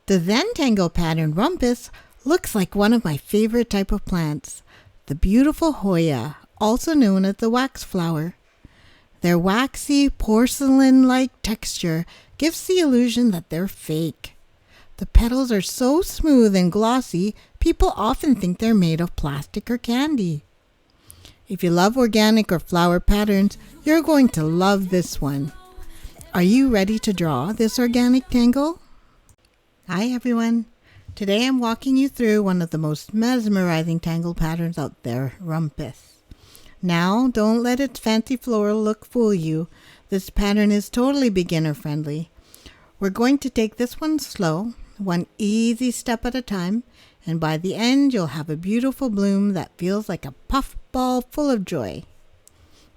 The Zentangle pattern rumpus looks like one of my favorite type of plants, the beautiful Hoya, also known as the wax flower. Their waxy, porcelain-like texture gives the illusion that they're fake. The petals are so smooth and glossy, people often think they're made of plastic or candy. If you love organic or flower patterns, you're going to love this one. Are you ready to draw this organic tangle? Hi everyone. Today I'm walking you through one of the most mesmerizing tangle patterns out there, rumpus. Now, don't let its fancy floral look fool you. This pattern is totally beginner friendly. We're going to take this one slow, one easy step at a time, and by the end you'll have a beautiful bloom that feels like a puff ball full of joy.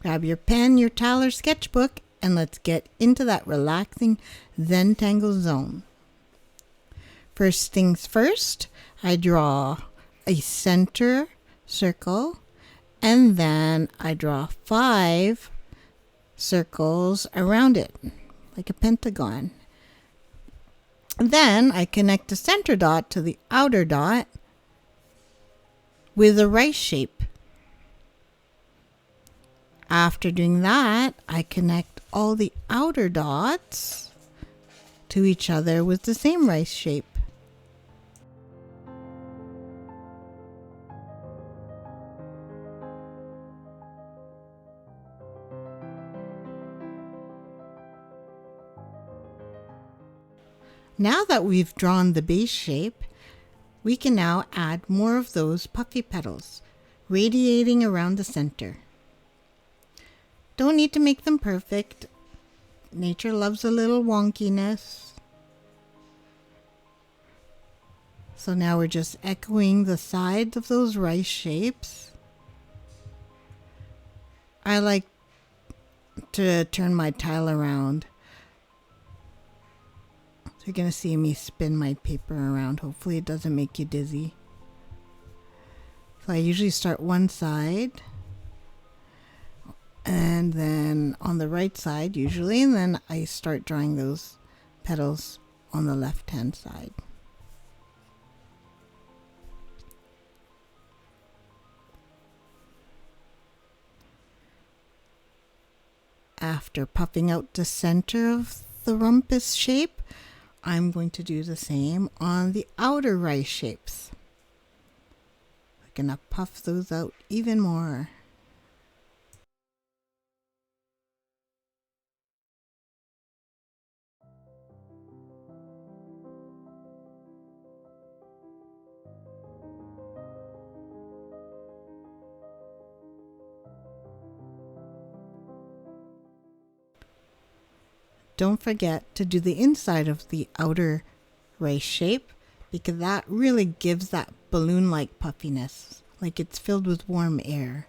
Grab your pen, your towel, or sketchbook, and let's get into that relaxing Zentangle zone. First things first, I draw a center circle, and then I draw 5 circles around it, like a pentagon. Then I connect the center dot to the outer dot with a rice shape. After doing that, I connect all the outer dots to each other with the same rice shape. Now that we've drawn the base shape, we can now add more of those puffy petals, radiating around the center. Don't need to make them perfect. Nature loves a little wonkiness. So now we're just echoing the sides of those rice shapes. I like to turn my tile around. So you're going to see me spin my paper around. Hopefully it doesn't make you dizzy. So I usually start one side, and then on the right side usually, and then I start drawing those petals on the left hand side. After puffing out the center of the rumpus shape, I'm going to do the same on the outer rice shapes. I'm going to puff those out even more. Don't forget to do the inside of the outer rice shape, because that really gives that balloon-like puffiness, like it's filled with warm air.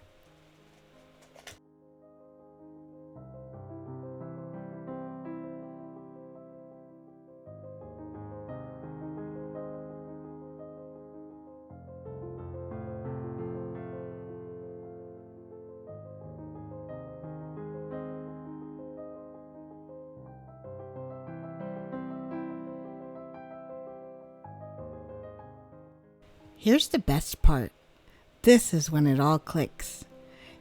Here's the best part. This is when it all clicks.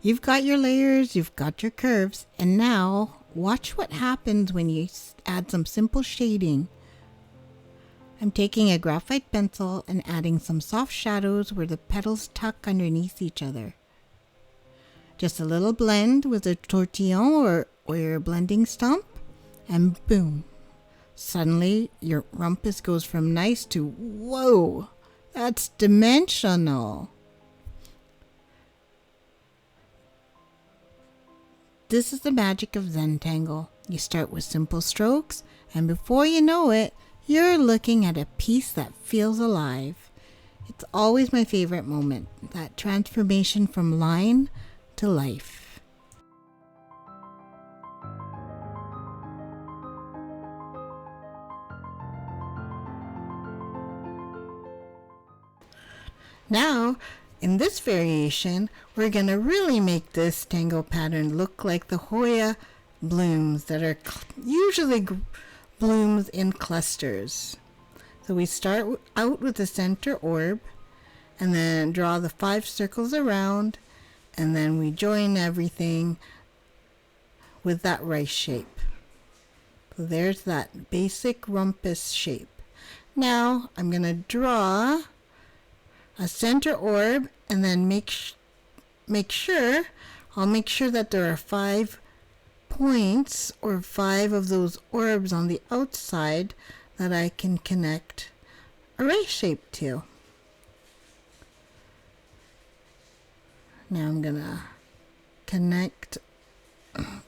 You've got your layers, you've got your curves, and now watch what happens when you add some simple shading. I'm taking a graphite pencil and adding some soft shadows where the petals tuck underneath each other. Just a little blend with a tortillon or your blending stump, and boom. Suddenly your rumpus goes from nice to whoa. That's dimensional. This is the magic of Zentangle. You start with simple strokes, and before you know it, you're looking at a piece that feels alive. It's always my favorite moment, that transformation from line to life. Now, in this variation, we're going to really make this tangle pattern look like the Hoya blooms that are usually blooms in clusters. So we start out with the center orb and then draw the 5 circles around, and then we join everything with that rice shape. So there's that basic rumpus shape. Now I'm going to draw a center orb and then make sure that there are 5 points or 5 of those orbs on the outside that I can connect a rice shape to. Now I'm gonna connect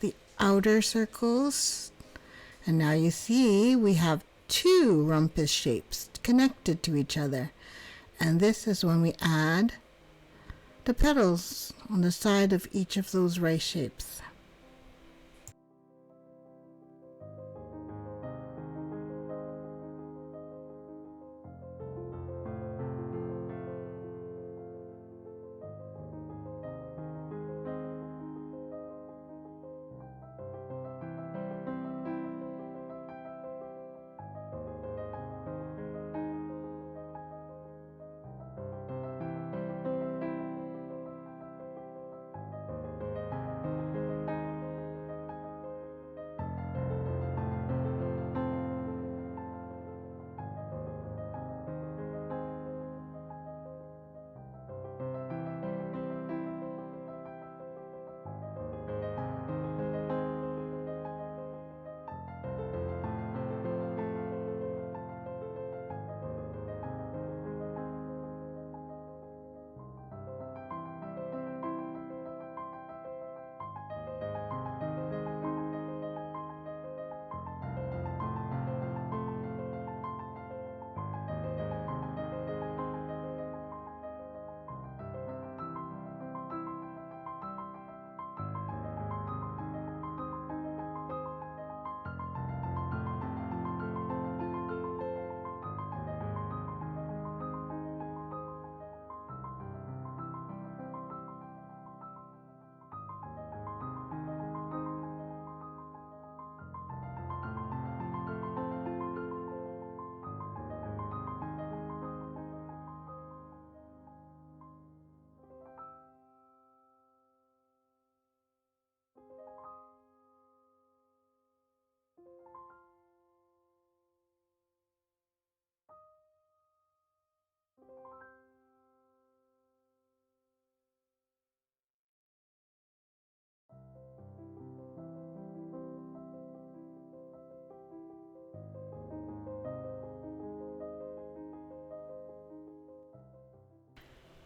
the outer circles, and now you see we have 2 rumpus shapes connected to each other, and this is when we add the petals on the side of each of those rice shapes.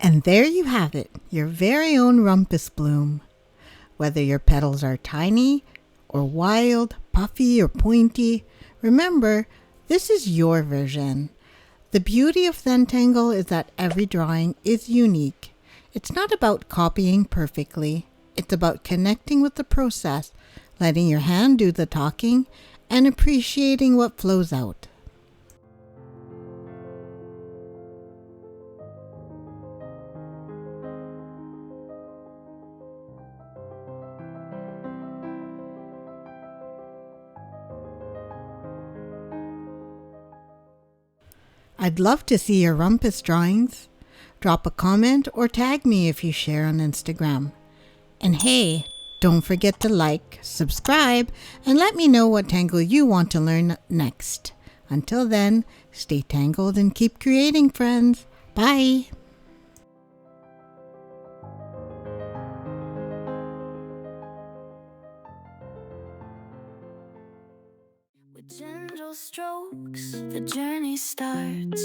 And there you have it, your very own rumpus bloom. Whether your petals are tiny or wild, puffy or pointy, remember, this is your version. The beauty of Zentangle is that every drawing is unique. It's not about copying perfectly. It's about connecting with the process, letting your hand do the talking, and appreciating what flows out. I'd love to see your rumpus drawings. Drop a comment or tag me if you share on Instagram. And hey, don't forget to like, subscribe, and let me know what tangle you want to learn next. Until then, stay tangled and keep creating, friends. Bye! With gentle strokes, the journey starts.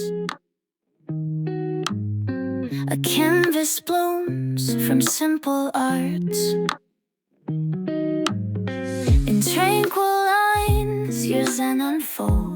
A canvas blooms from simple arts. In tranquil lines, your zen unfolds.